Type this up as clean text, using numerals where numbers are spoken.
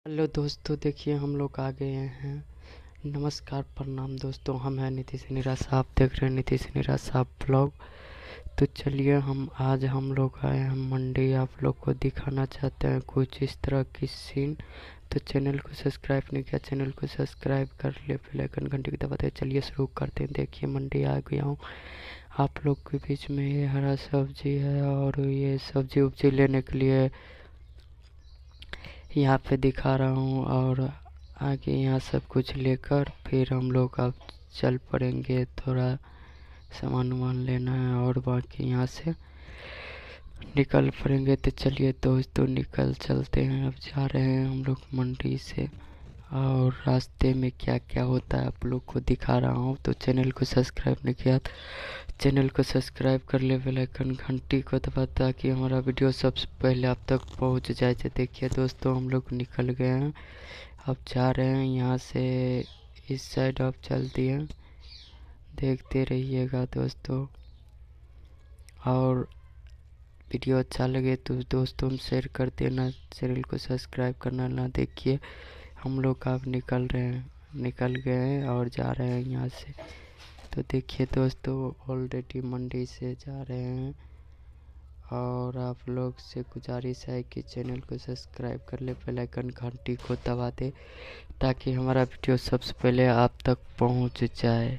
Hello दोस्तों, देखिए हम लोग आ गए हैं। नमस्कार, प्रणाम दोस्तों, हम हैं नीतीश निराश। आप देख रहे हैं नीतीश निराश आप ब्लॉग। तो चलिए हम लोग आए हैं मंडी। आप लोग को दिखाना चाहते हैं कुछ इस तरह की सीन। तो चैनल को सब्सक्राइब नहीं किया, चैनल को सब्सक्राइब कर ले, बेल आइकन घंटी की दबाते। चलिए शुरू करते हैं। देखिए मंडी आ गया हूँ आप लोग के बीच में। ये हरा सब्जी है और ये सब्जी उब्जी लेने के लिए यहाँ पे दिखा रहा हूँ। और आगे यहाँ सब कुछ लेकर फिर हम लोग अब चल पड़ेंगे। थोड़ा सामान वामान लेना है और बाकी यहाँ से निकल पड़ेंगे। तो चलिए दोस्तों निकल चलते हैं। अब जा रहे हैं हम लोग मंडी से और रास्ते में क्या क्या होता है आप लोग को दिखा रहा हूँ। तो चैनल को सब्सक्राइब नहीं किया तो चैनल को सब्सक्राइब कर ले, बेल आइकन घंटी को दबा ताकि हमारा वीडियो सबसे पहले आप तक पहुँच जाए। तो देखिए दोस्तों हम लोग निकल गए हैं। अब जा रहे हैं यहाँ से इस साइड। अब चलती हैं, देखते रहिएगा दोस्तों। और वीडियो अच्छा लगे तो दोस्तों शेयर कर देना, चैनल को सब्सक्राइब करना ना। देखिए हम लोग अब निकल गए हैं और जा रहे हैं यहाँ से। तो देखिए दोस्तों ऑलरेडी मंडी से जा रहे हैं। और आप लोग से गुजारिश है कि चैनल को सब्सक्राइब कर ले, बेल आइकन घंटी को दबा दे ताकि हमारा वीडियो सबसे पहले आप तक पहुंच जाए।